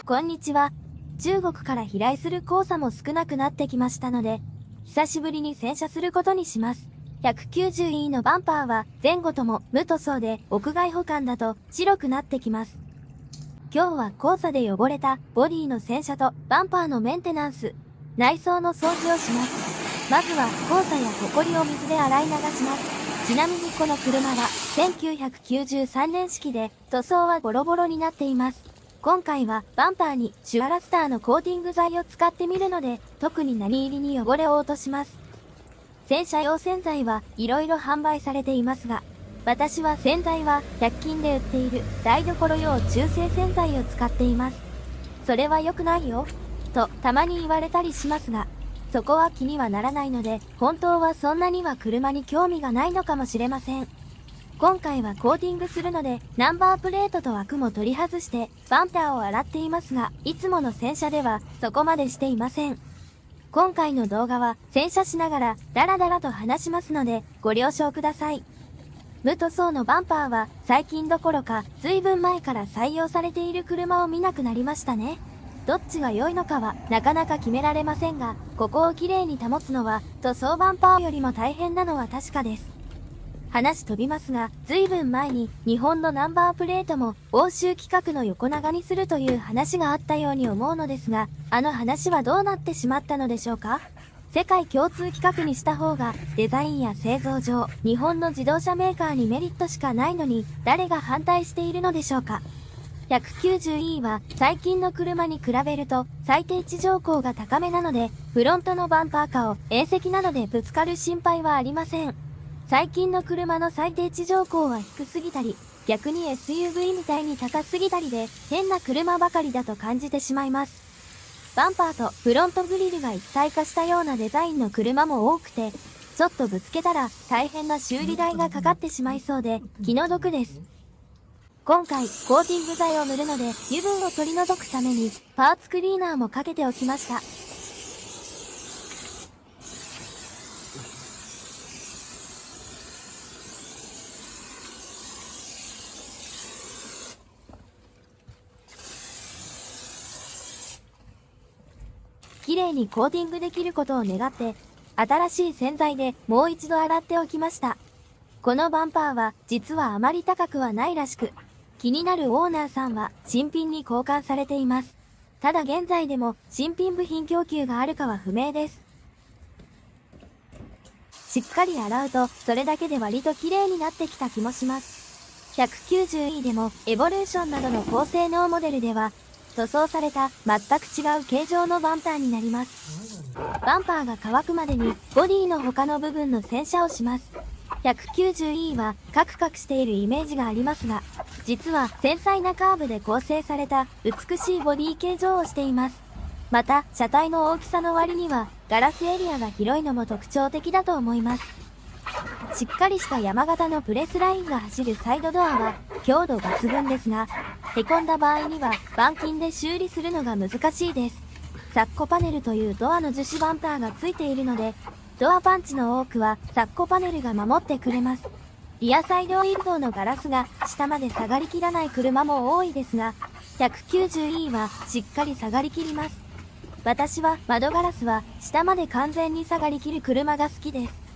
こんにちは。中国から飛来する黄砂も少なくなってきましたので、久しぶりに洗車することにします。190E のバンパーは前後とも無塗装で屋外保管だと白くなってきます。今日は黄砂で汚れたボディの洗車とバンパーのメンテナンス、内装の掃除をします。まずは黄砂やホコリを水で洗い流します。ちなみにこの車は1993年式で塗装はボロボロになっています。今回はバンパーにシュアラスターのコーティング剤を使ってみるので、特に何入りに汚れを落とします。洗車用洗剤はいろいろ販売されていますが、私は洗剤は100均で売っている台所用中性洗剤を使っています。それは良くないよ、とたまに言われたりしますが、そこは気にはならないので、本当はそんなには車に興味がないのかもしれません。今回はコーティングするので、ナンバープレートと枠も取り外して、バンパーを洗っていますが、いつもの洗車ではそこまでしていません。今回の動画は洗車しながらダラダラと話しますので、ご了承ください。無塗装のバンパーは最近どころか、随分前から採用されている車を見なくなりましたね。どっちが良いのかはなかなか決められませんが、ここをきれいに保つのは塗装バンパーよりも大変なのは確かです。話飛びますが、随分前に日本のナンバープレートも欧州規格の横長にするという話があったように思うのですが、あの話はどうなってしまったのでしょうか。世界共通規格にした方がデザインや製造上、日本の自動車メーカーにメリットしかないのに、誰が反対しているのでしょうか。190E は最近の車に比べると最低地上高が高めなので、フロントのバンパー下を縁石などでぶつかる心配はありません。最近の車の最低地上高は低すぎたり、逆に SUV みたいに高すぎたりで、変な車ばかりだと感じてしまいます。バンパーとフロントグリルが一体化したようなデザインの車も多くて、ちょっとぶつけたら大変な修理代がかかってしまいそうで、気の毒です。今回、コーティング剤を塗るので、油分を取り除くために、パーツクリーナーもかけておきました。きれいにコーティングできることを願って、新しい洗剤でもう一度洗っておきました。このバンパーは、実はあまり高くはないらしく、気になるオーナーさんは新品に交換されています。ただ現在でも新品部品供給があるかは不明です。しっかり洗うとそれだけで割と綺麗になってきた気もします。190E でもエボリューションなどの高性能モデルでは塗装された全く違う形状のバンパーになります。バンパーが乾くまでにボディの他の部分の洗車をします。190E はカクカクしているイメージがありますが、実は繊細なカーブで構成された美しいボディ形状をしています。また、車体の大きさの割にはガラスエリアが広いのも特徴的だと思います。しっかりした山形のプレスラインが走るサイドドアは強度抜群ですが、へこんだ場合には板金で修理するのが難しいです。サッコパネルというドアの樹脂バンパーがついているので、ドアパンチの多くはサッコパネルが守ってくれます。リアサイドウィンドウのガラスが下まで下がりきらない車も多いですが、190E はしっかり下がりきります。私は窓ガラスは下まで完全に下がりきる車が好きです。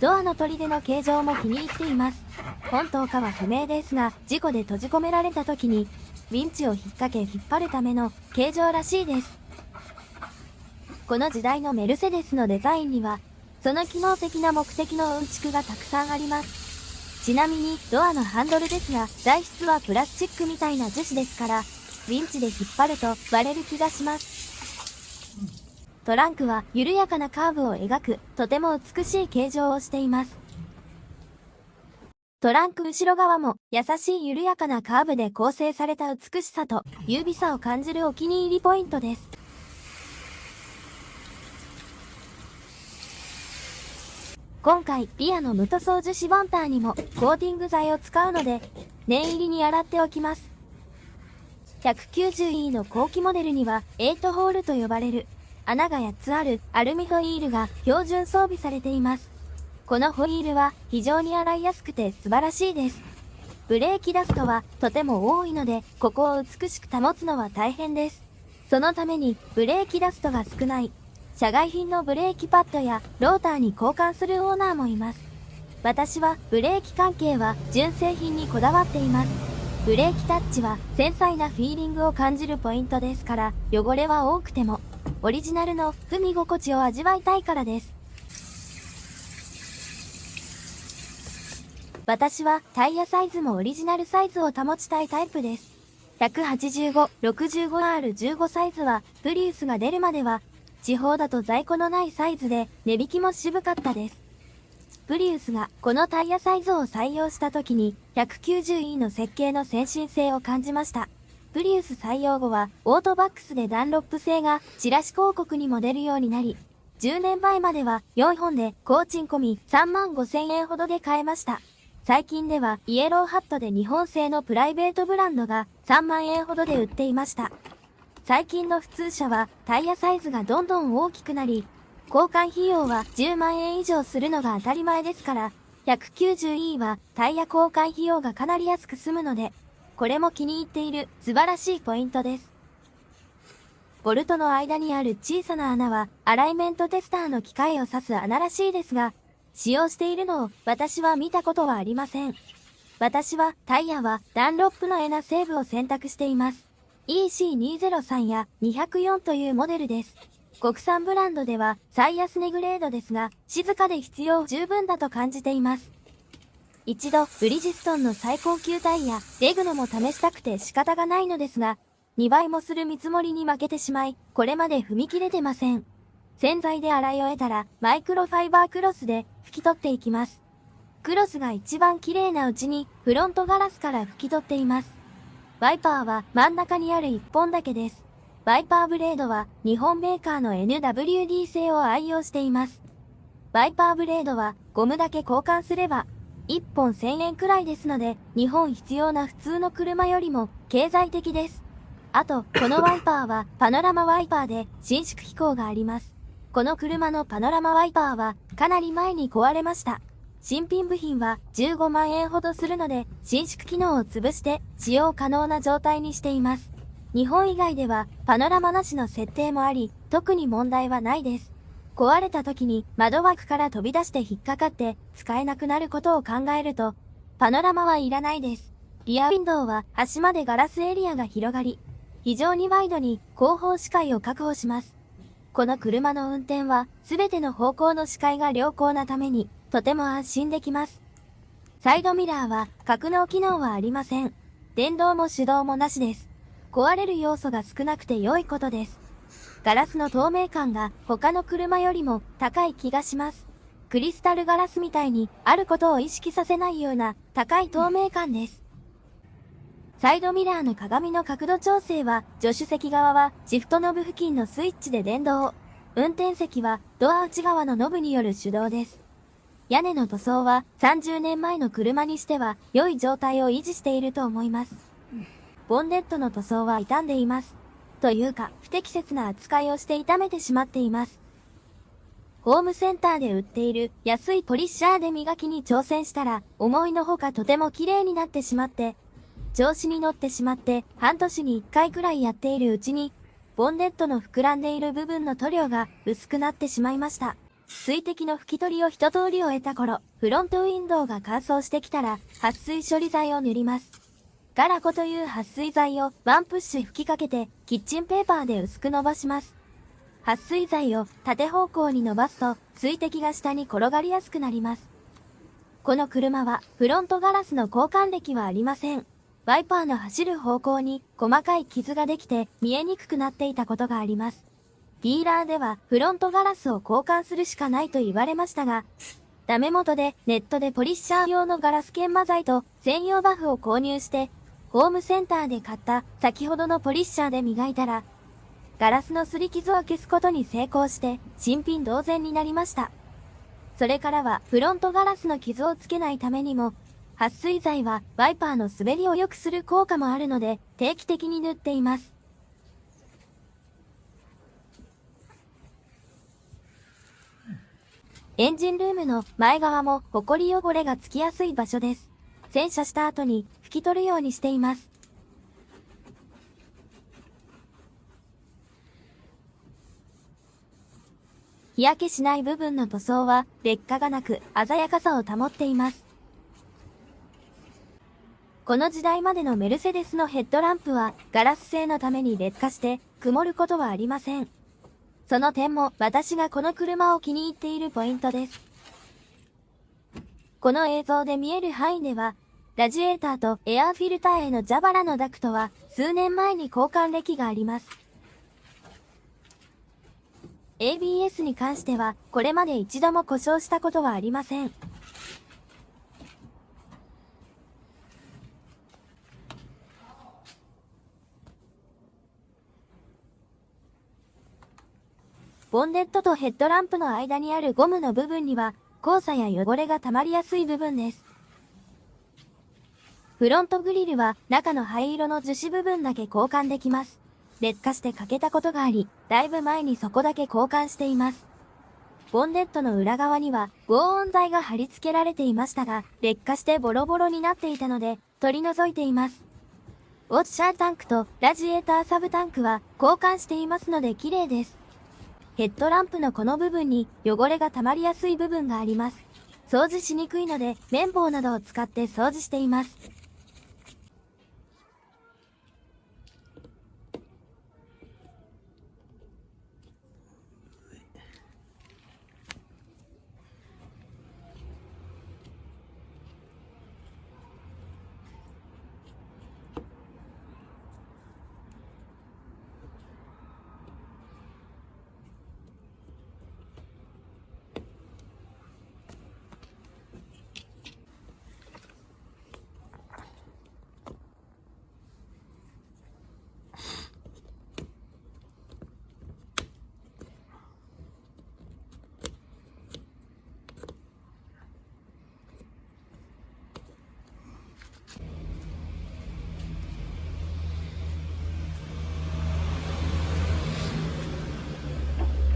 ドアの砦の形状も気に入っています。本当かは不明ですが、事故で閉じ込められた時に、ウィンチを引っ掛け引っ張るための形状らしいです。この時代のメルセデスのデザインには、その機能的な目的のうんちくがたくさんあります。ちなみにドアのハンドルですが、材質はプラスチックみたいな樹脂ですから、ウィンチで引っ張ると割れる気がします。トランクは緩やかなカーブを描く、とても美しい形状をしています。トランク後ろ側も優しい緩やかなカーブで構成された美しさと優美さを感じるお気に入りポイントです。今回、リアの無塗装樹脂バンパーにもコーティング剤を使うので、念入りに洗っておきます。190E の後期モデルには8ホールと呼ばれる穴が8つあるアルミホイールが標準装備されています。このホイールは非常に洗いやすくて素晴らしいです。ブレーキダストはとても多いので、ここを美しく保つのは大変です。そのために、ブレーキダストが少ない、社外品のブレーキパッドやローターに交換するオーナーもいます。私はブレーキ関係は純正品にこだわっています。ブレーキタッチは繊細なフィーリングを感じるポイントですから、汚れは多くても、オリジナルの踏み心地を味わいたいからです。私はタイヤサイズもオリジナルサイズを保ちたいタイプです。185、65R15 サイズは、プリウスが出るまでは、地方だと在庫のないサイズで、値引きも渋かったです。プリウスがこのタイヤサイズを採用した時に 190E の設計の先進性を感じました。プリウス採用後はオートバックスでダンロップ製がチラシ広告にも出るようになり、10年前までは4本で工賃込み35,000円ほどで買えました。最近ではイエローハットで日本製のプライベートブランドが3万円ほどで売っていました。最近の普通車はタイヤサイズがどんどん大きくなり、交換費用は10万円以上するのが当たり前ですから、190E はタイヤ交換費用がかなり安く済むので、これも気に入っている素晴らしいポイントです。ボルトの間にある小さな穴はアライメントテスターの機械を指す穴らしいですが、使用しているのを私は見たことはありません。私はタイヤはダンロップのエナセーブを選択しています。EC203 や204というモデルです。国産ブランドでは最安値グレードですが、静かで必要十分だと感じています。一度、ブリヂストンの最高級タイヤ、レグノも試したくて仕方がないのですが、2倍もする見積もりに負けてしまい、これまで踏み切れてません。洗剤で洗い終えたら、マイクロファイバークロスで拭き取っていきます。クロスが一番綺麗なうちに、フロントガラスから拭き取っています。ワイパーは真ん中にある1本だけです。ワイパーブレードは日本メーカーの NWD 製を愛用しています。ワイパーブレードはゴムだけ交換すれば1本1000円くらいですので、日本必要な普通の車よりも経済的です。あと、このワイパーはパノラマワイパーで伸縮機構があります。この車のパノラマワイパーはかなり前に壊れました。新品部品は15万円ほどするので、伸縮機能を潰して使用可能な状態にしています。日本以外ではパノラマなしの設定もあり、特に問題はないです。壊れた時に窓枠から飛び出して引っかかって使えなくなることを考えると、パノラマはいらないです。リアウィンドウは端までガラスエリアが広がり、非常にワイドに後方視界を確保します。この車の運転はすべての方向の視界が良好なためにとても安心できます。サイドミラーは格納機能はありません。電動も手動もなしです。壊れる要素が少なくて良いことです。ガラスの透明感が他の車よりも高い気がします。クリスタルガラスみたいにあることを意識させないような高い透明感です。サイドミラーの鏡の角度調整は、助手席側はシフトノブ付近のスイッチで電動。運転席はドア内側のノブによる手動です。屋根の塗装は30年前の車にしては良い状態を維持していると思います。ボンネットの塗装は傷んでいます。というか、不適切な扱いをして傷めてしまっています。ホームセンターで売っている安いポリッシャーで磨きに挑戦したら、思いのほかとても綺麗になってしまって、調子に乗ってしまって半年に1回くらいやっているうちに、ボンネットの膨らんでいる部分の塗料が薄くなってしまいました。水滴の拭き取りを一通り終えた頃、フロントウィンドウが乾燥してきたら、撥水処理剤を塗ります。ガラコという撥水剤をワンプッシュ吹きかけて、キッチンペーパーで薄く伸ばします。撥水剤を縦方向に伸ばすと、水滴が下に転がりやすくなります。この車は、フロントガラスの交換歴はありません。ワイパーの走る方向に細かい傷ができて見えにくくなっていたことがあります。ディーラーではフロントガラスを交換するしかないと言われましたが、ダメ元でネットでポリッシャー用のガラス研磨剤と専用バフを購入して、ホームセンターで買った先ほどのポリッシャーで磨いたら、ガラスの擦り傷を消すことに成功して新品同然になりました。それからはフロントガラスの傷をつけないためにも、撥水剤はワイパーの滑りを良くする効果もあるので定期的に塗っています。エンジンルームの前側もホコリ汚れがつきやすい場所です。洗車した後に拭き取るようにしています。日焼けしない部分の塗装は劣化がなく鮮やかさを保っています。この時代までのメルセデスのヘッドランプはガラス製のために劣化して曇ることはありません。その点も私がこの車を気に入っているポイントです。この映像で見える範囲では、ラジエーターとエアーフィルターへの蛇腹のダクトは数年前に交換歴があります。ABS に関してはこれまで一度も故障したことはありません。ボンネットとヘッドランプの間にあるゴムの部分には黄砂や汚れが溜まりやすい部分です。フロントグリルは中の灰色の樹脂部分だけ交換できます。劣化して欠けたことがあり、だいぶ前にそこだけ交換しています。ボンネットの裏側には防音材が貼り付けられていましたが、劣化してボロボロになっていたので取り除いています。ウォッシャータンクとラジエーターサブタンクは交換していますので綺麗です。ヘッドランプのこの部分に汚れが溜まりやすい部分があります。掃除しにくいので綿棒などを使って掃除しています。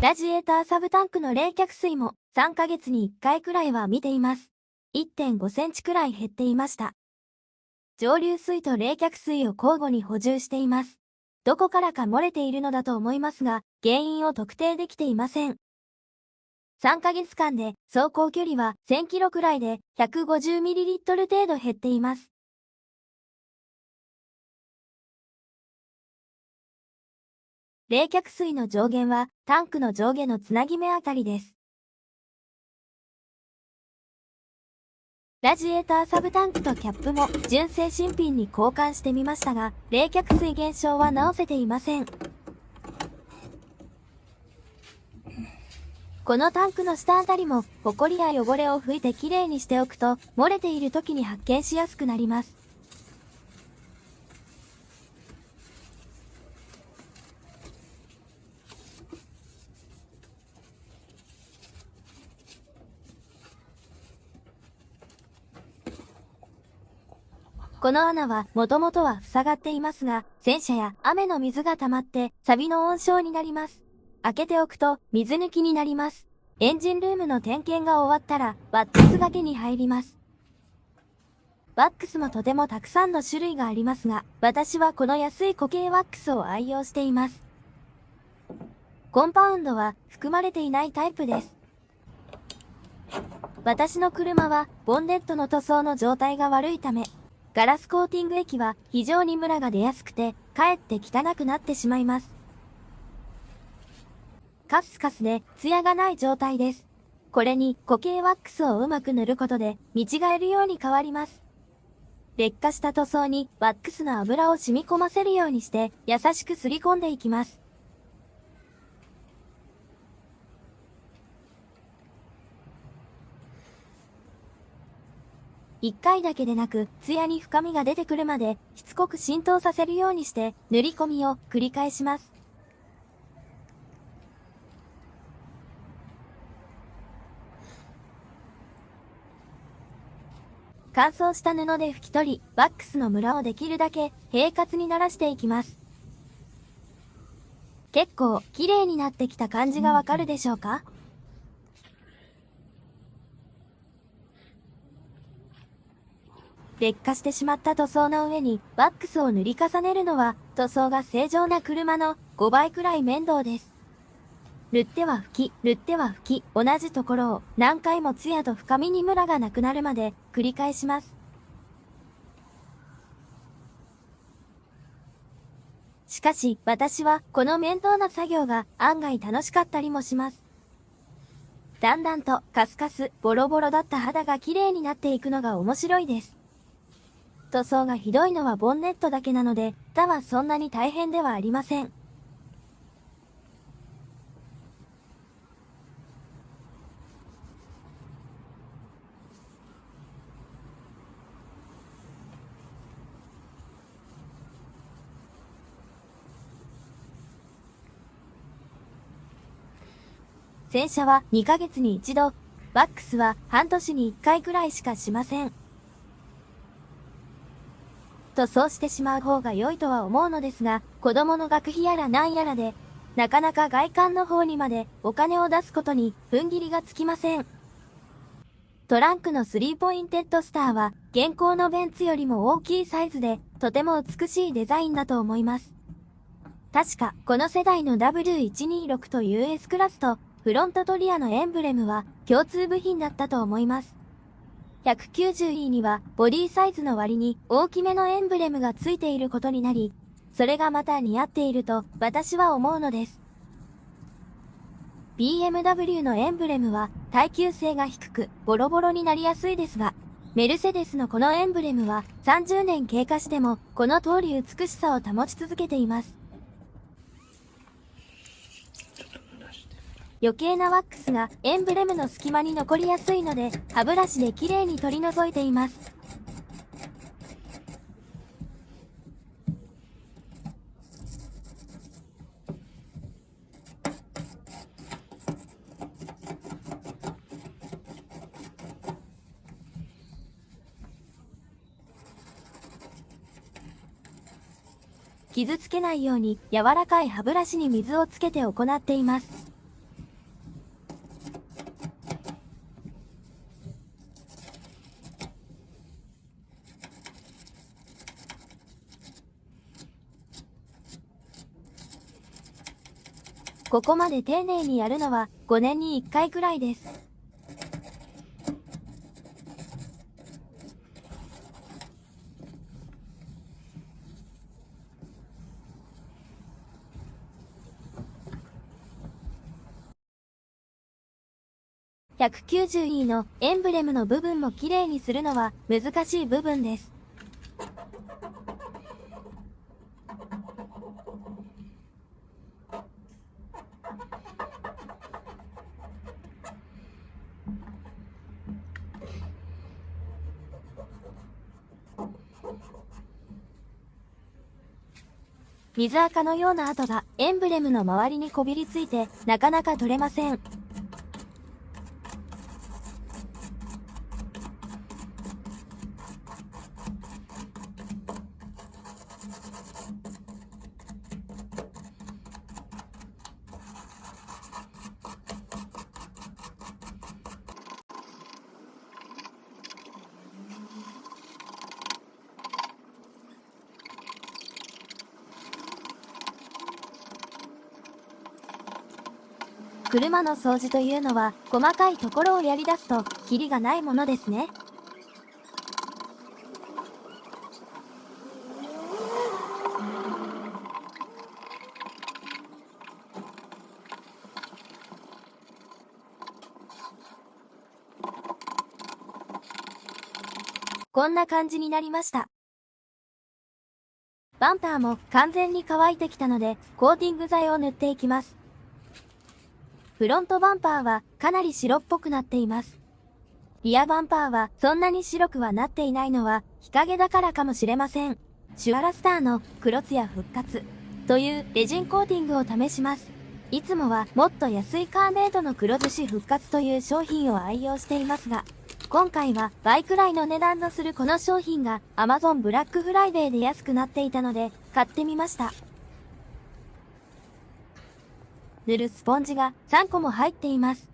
ラジエーターサブタンクの冷却水も3ヶ月に1回くらいは見ています。1.5 センチくらい減っていました。蒸留水と冷却水を交互に補充しています。どこからか漏れているのだと思いますが、原因を特定できていません。3ヶ月間で走行距離は1000キロくらいで 150ml 程度減っています。冷却水の上限はタンクの上下のつなぎ目あたりです。ラジエーターサブタンクとキャップも純正新品に交換してみましたが、冷却水減少は直せていません。このタンクの下あたりも、ホコリや汚れを拭いてきれいにしておくと、漏れている時に発見しやすくなります。この穴はもともとは塞がっていますが、洗車や雨の水が溜まってサビの温床になります。開けておくと水抜きになります。エンジンルームの点検が終わったらワックスがけに入ります。ワックスもとてもたくさんの種類がありますが、私はこの安い固形ワックスを愛用しています。コンパウンドは含まれていないタイプです。私の車はボンネットの塗装の状態が悪いため、ガラスコーティング液は非常にムラが出やすくて、かえって汚くなってしまいます。カスカスでツヤがない状態です。これに固形ワックスをうまく塗ることで見違えるように変わります。劣化した塗装にワックスの油を染み込ませるようにして優しくすり込んでいきます。1回だけでなく、ツヤに深みが出てくるまでしつこく浸透させるようにして塗り込みを繰り返します。乾燥した布で拭き取り、ワックスのムラをできるだけ平滑にならしていきます。結構綺麗になってきた感じがわかるでしょうか？劣化してしまった塗装の上にワックスを塗り重ねるのは塗装が正常な車の5倍くらい面倒です。塗っては拭き、塗っては拭き、同じところを何回もツヤと深みにムラがなくなるまで繰り返します。しかし、私はこの面倒な作業が案外楽しかったりもします。だんだんとカスカス、ボロボロだった肌が綺麗になっていくのが面白いです。塗装がひどいのはボンネットだけなので、他はそんなに大変ではありません。洗車は2ヶ月に1度、ワックスは半年に1回くらいしかしません。とそうしてしまう方が良いとは思うのですが、子供の学費やらなんやらで、なかなか外観の方にまでお金を出すことに踏ん切りがつきません。トランクの3ポインテッドスターは、現行のベンツよりも大きいサイズで、とても美しいデザインだと思います。確か、この世代の W126 と US クラスと、フロントトリアのエンブレムは共通部品だったと思います。190E にはボディサイズの割に大きめのエンブレムがついていることになり、それがまた似合っていると私は思うのです。BMW のエンブレムは耐久性が低くボロボロになりやすいですが、メルセデスのこのエンブレムは30年経過してもこの通り美しさを保ち続けています。余計なワックスがエンブレムの隙間に残りやすいので、歯ブラシできれいに取り除いています。傷つけないように柔らかい歯ブラシに水をつけて行っています。ここまで丁寧にやるのは5年に1回くらいです。190E のエンブレムの部分もきれいにするのは難しい部分です。水垢のような跡がエンブレムの周りにこびりついてなかなか取れません。車の掃除というのは細かいところをやり出すとキリがないものですね。こんな感じになりました。バンパーも完全に乾いてきたのでコーティング剤を塗っていきます。フロントバンパーはかなり白っぽくなっています。リアバンパーはそんなに白くはなっていないのは日陰だからかもしれません。シュアラスターの黒ツヤ復活というレジンコーティングを試します。いつもはもっと安いカーネードの黒樹脂復活という商品を愛用していますが、今回は倍くらいの値段のするこの商品が Amazon ブラックフライデーで安くなっていたので買ってみました。塗るスポンジが3個も入っています。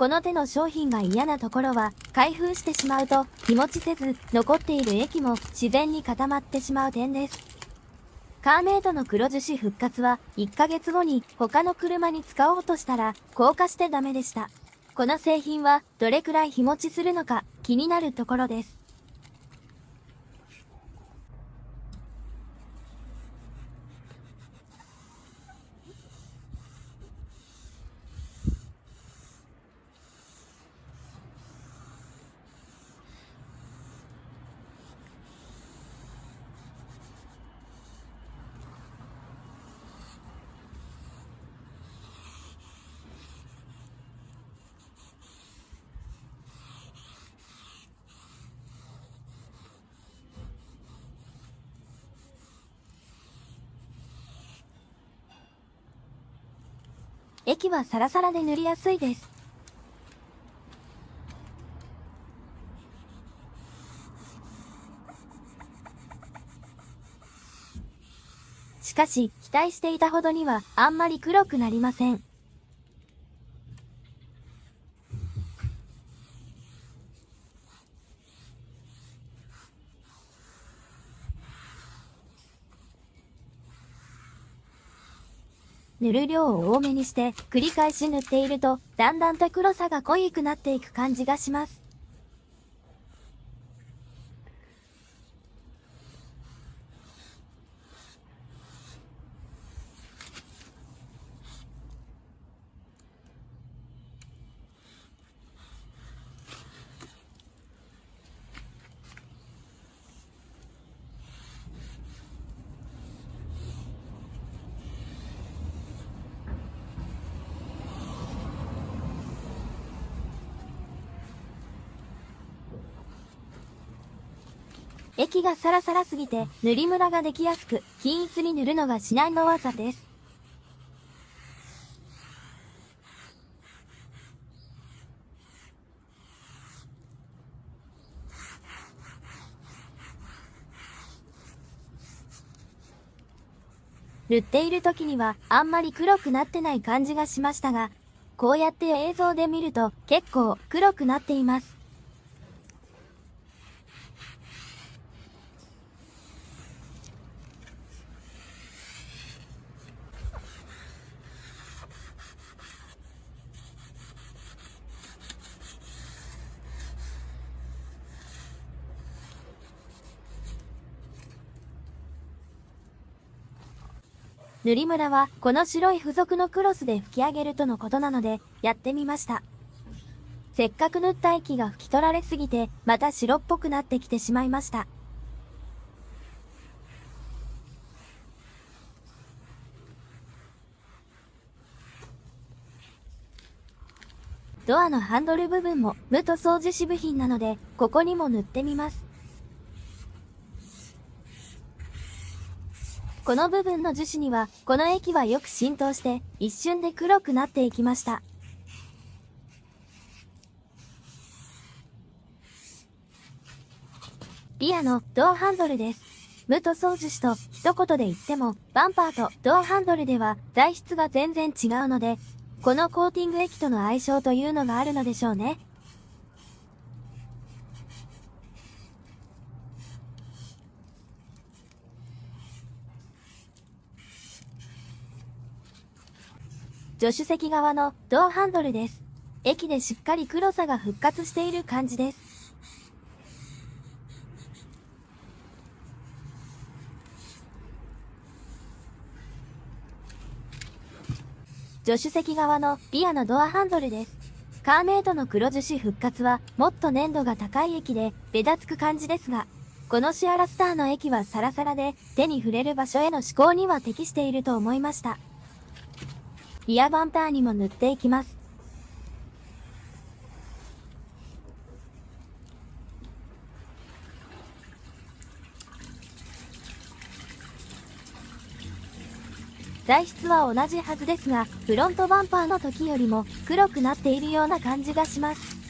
この手の商品が嫌なところは、開封してしまうと日持ちせず、残っている液も自然に固まってしまう点です。カーメイドの黒樹脂復活は、1ヶ月後に他の車に使おうとしたら、硬化してダメでした。この製品は、どれくらい日持ちするのか、気になるところです。液はサラサラで塗りやすいです。しかし、期待していたほどにはあんまり黒くなりません。塗る量を多めにして繰り返し塗っていると、だんだんと黒さが濃ゆくなっていく感じがします。液がサラサラすぎて塗りムラができやすく、均一に塗るのが至難の技です。塗っている時にはあんまり黒くなってない感じがしましたが、こうやって映像で見ると結構黒くなっています。塗りムラはこの白い付属のクロスで拭き上げるとのことなのでやってみました。せっかく塗った液が拭き取られすぎてまた白っぽくなってきてしまいました。ドアのハンドル部分も無塗装樹脂部品なのでここにも塗ってみます。この部分の樹脂にはこの液はよく浸透して一瞬で黒くなっていきました。リアのドアハンドルです。無塗装樹脂と一言で言ってもバンパーとドアハンドルでは材質が全然違うので、このコーティング液との相性というのがあるのでしょうね。助手席側のドアハンドルです。液でしっかり黒さが復活している感じです。助手席側のリアのドアハンドルです。カーメイドの黒樹脂復活はもっと粘度が高い液でべたつく感じですが、このシアラスターの液はサラサラで手に触れる場所への試行には適していると思いました。リアバンパーにも塗っていきます。材質は同じはずですが、フロントバンパーの時よりも黒くなっているような感じがします。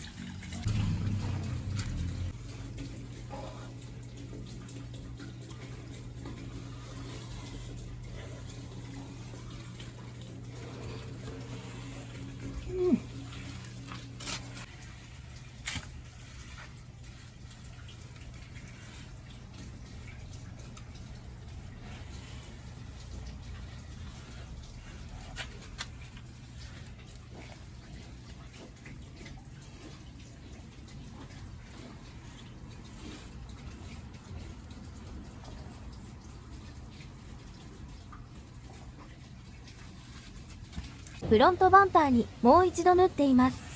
フロントバンパーにもう一度縫っています。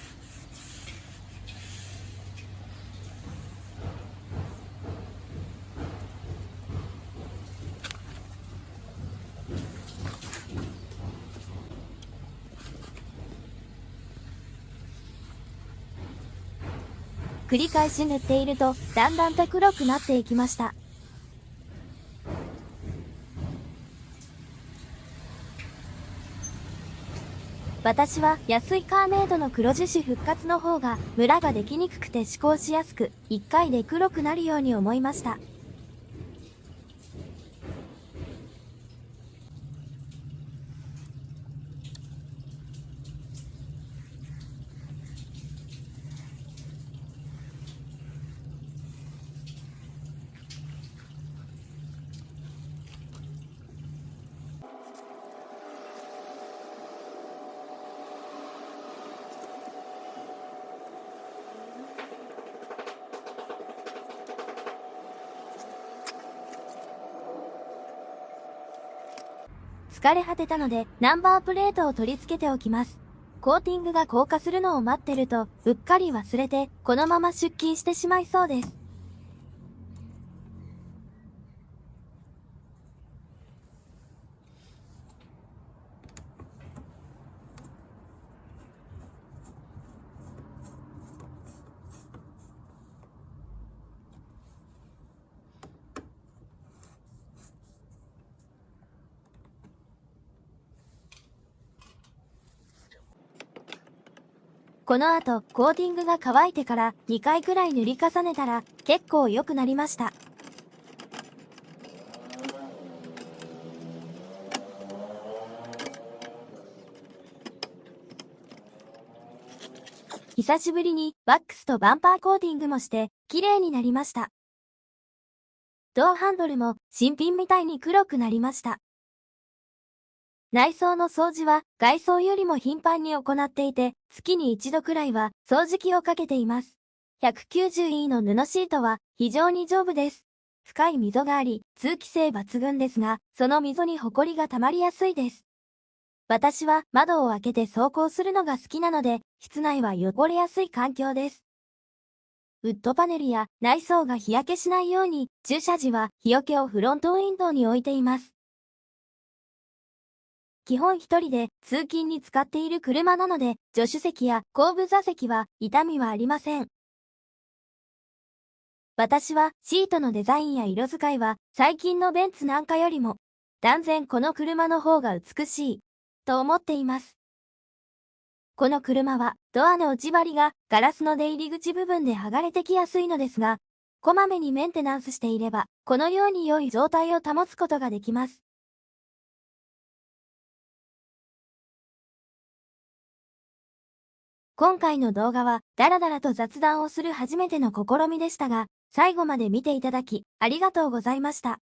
繰り返し塗っていると、だんだんと黒くなっていきました。私は安いカーメイドの黒樹脂復活の方がムラができにくくて試行しやすく、1回で黒くなるように思いました。疲れ果てたのでナンバープレートを取り付けておきます。コーティングが硬化するのを待ってると、うっかり忘れて、このまま出勤してしまいそうです。この後、コーティングが乾いてから2回くらい塗り重ねたら結構良くなりました。久しぶりにワックスとバンパーコーティングもして綺麗になりました。ドアハンドルも新品みたいに黒くなりました。内装の掃除は外装よりも頻繁に行っていて、月に一度くらいは掃除機をかけています。190E の布シートは非常に丈夫です。深い溝があり、通気性抜群ですが、その溝にホコリが溜まりやすいです。私は窓を開けて走行するのが好きなので、室内は汚れやすい環境です。ウッドパネルや内装が日焼けしないように、駐車時は日よけをフロントウィンドウに置いています。基本一人で通勤に使っている車なので、助手席や後部座席は傷みはありません。私はシートのデザインや色使いは最近のベンツなんかよりも断然この車の方が美しいと思っています。この車はドアの内張りがガラスの出入り口部分で剥がれてきやすいのですが、こまめにメンテナンスしていればこのように良い状態を保つことができます。今回の動画はダラダラと雑談をする初めての試みでしたが、最後まで見ていただきありがとうございました。